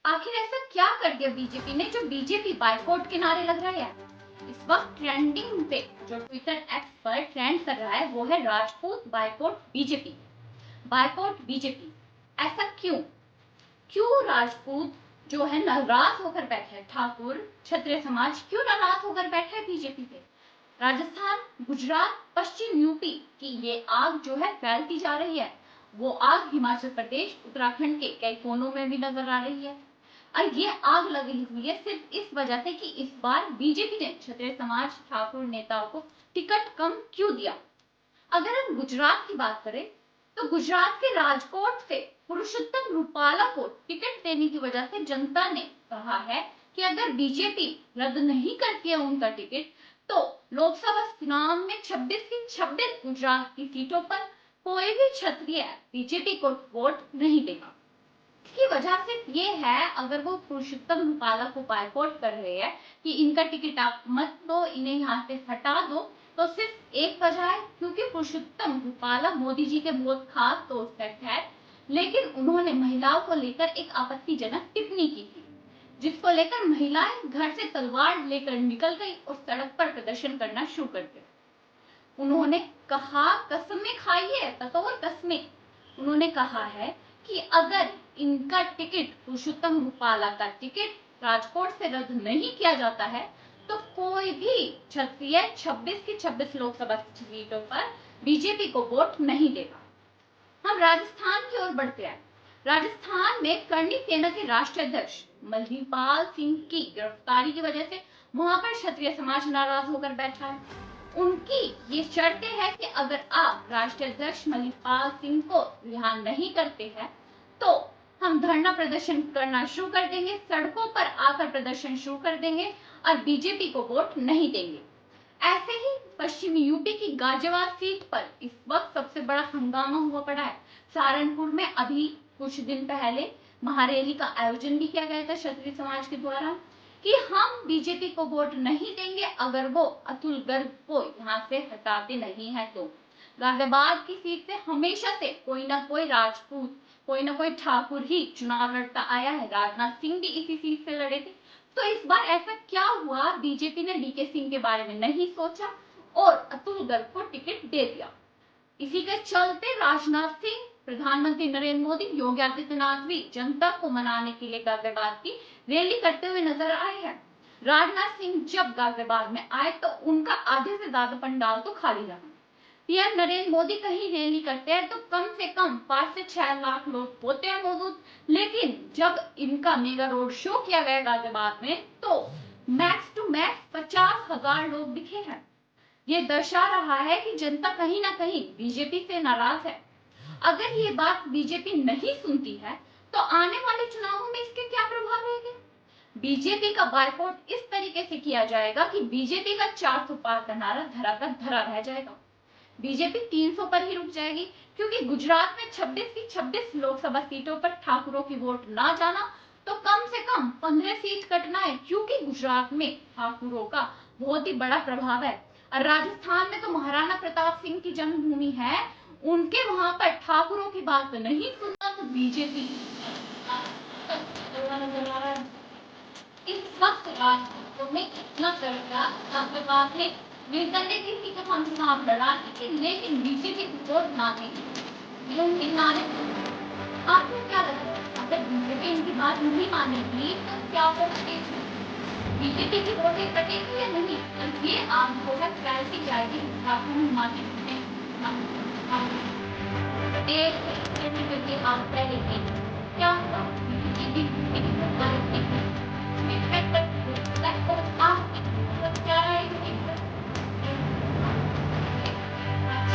आखिर ऐसा क्या कर दिया बीजेपी ने जो बीजेपी बायकॉट के नारे लग रहा है? इस वक्त ट्रेंडिंग पे जो ट्विटर एक्स पर ट्रेंड कर रहा है वो है Rajput boycott BJP. Boycott BJP ऐसा क्यों? क्यों राजपूत जो है नाराज होकर बैठे हैं, ठाकुर क्षत्रिय समाज क्यों नाराज होकर बैठे हैं बीजेपी पे? राजस्थान, गुजरात, पश्चिम यूपी की ये आग जो है फैलती जा रही है। वो आग हिमाचल प्रदेश, उत्तराखंड के कई कोनों में भी नजर आ रही है। और ये आग लगी हुई है सिर्फ इस वजह से कि इस बार बीजेपी ने क्षत्रिय समाज ठाकुर नेताओं को टिकट कम क्यों दिया। अगर हम गुजरात की बात करें तो गुजरात के राजकोट से पुरुषोत्तम रूपाला को टिकट देने की वजह से जनता ने कहा है कि अगर बीजेपी रद्द नहीं करती है उनका टिकट तो लोकसभा चुनाव में 26 की 26 गुजरात की सीटों पर कोई भी क्षत्रिय बीजेपी को वोट नहीं देगा। इसकी वजह सिर्फ ये है, अगर वो पुरुषोत्तम रूपाला को बायकॉट कर रहे हैं कि इनका टिकट आप मत दो, इन्हें यहाँ से हटा दो, तो सिर्फ एक वजह है क्योंकि पुरुषोत्तम रूपाला मोदी जी के बहुत खास दोस्त है, लेकिन उन्होंने महिलाओं को लेकर एक आपत्तिजनक टिप्पणी की थी जिसको लेकर महिलाएं घर से तलवार लेकर निकल गई और सड़क पर प्रदर्शन करना शुरू कर दिया। उन्होंने कहा, कसमें खाई है, कठोर कसमें। उन्होंने कहा है कि अगर इनका टिकट, पुरुषोत्तम रूपाला का टिकट राजकोट से रद्द नहीं किया जाता है तो कोई भी क्षत्रिय 26 की 26 लोकसभा सीटों पर बीजेपी को वोट नहीं देगा। हम राजस्थान की ओर बढ़ते हैं। राजस्थान में करणी सेना के राष्ट्रीय अध्यक्ष महीपाल सिंह की गिरफ्तारी की वजह से वहां पर क्षत्रिय समाज नाराज होकर बैठा है। उनकी ये शर्तें हैं कि अगर आप राष्ट्रीय अध्यक्ष महीपाल सिंह को रिहा नहीं करते हैं तो हम धरना प्रदर्शन करना शुरू कर देंगे, सड़कों पर आकर प्रदर्शन शुरू कर देंगे और बीजेपी को वोट नहीं देंगे। ऐसे ही पश्चिमी यूपी की गाजियाबाद सीट पर इस वक्त सबसे बड़ा हंगामा हुआ पड़ा है। सहारनपुर में अभी कुछ दिन पहले महारैली का आयोजन भी किया गया था क्षत्रिय समाज के द्वारा कि हम बीजेपी को वोट नहीं देंगे अगर वो अतुल गर्ग को यहाँ से हटाते नहीं है तो। गाजियाबाद की सीट से हमेशा से कोई ना कोई राजपूत, कोई ना कोई ठाकुर ही चुनाव लड़ता आया है। राजनाथ सिंह भी इसी सीट से लड़े थे। तो इस बार ऐसा क्या हुआ, बीजेपी ने डीके सिंह के बारे में नहीं सोचा और अतुल गर्ग को टिकट दे दिया। इसी के चलते राजनाथ सिंह, प्रधानमंत्री नरेंद्र मोदी, योगी आदित्यनाथ भी जनता को मनाने के लिए गाजियाबाद की रैली करते हुए नजर आए हैं। राजनाथ सिंह जब गाजियाबाद में आए तो उनका आधे से ज्यादा पंडाल तो खाली रहा। पीएम नरेंद्र मोदी कहीं रैली करते हैं तो कम से कम 5 से 6 लाख लोग होते हैं मौजूद, लेकिन जब इनका मेगा रोड शो किया गया गाजियाबाद में तो मैक्स टू मैक्स 50,000 लोग दिखे हैं। ये दर्शा रहा है कि जनता कहीं ना कहीं बीजेपी से नाराज है। अगर ये बात बीजेपी नहीं सुनती है तो आने वाले चुनावों में इसके क्या प्रभाव रहेंगे? बीजेपी का बायकॉट इस तरीके से किया जाएगा कि बीजेपी का 400 पार का नारा धरा का धरा रह जाएगा। बीजेपी 300 पर ही रुक जाएगी क्योंकि गुजरात में 26 की 26 लोकसभा सीटों पर ठाकुरों की वोट ना जाना तो कम से कम 15 सीट कटना है क्योंकि गुजरात में ठाकुरों का बहुत ही बड़ा प्रभाव है। और राजस्थान में तो महाराणा प्रताप सिंह की जन्मभूमि है, उनके वहां पर ठाकुरों की बात नहीं सुनना तो बीजेपी नजर आ रहा है। इस वक्त राजनीतियों में इतना दर्जा आतंकवाद ने निर्दलीय किसी का हम चुनाव लड़ा लेकिन बीजेपी की वोट ना दी। आपको क्या लगता है, अगर बीजेपी इनकी बात नहीं मानेगी तो क्या होगा? बीजेपी की वोटें कटेगी या नहीं? और ये आप जो है फैलती जाएगी हिमाचल में। आप पहले क्या होगा?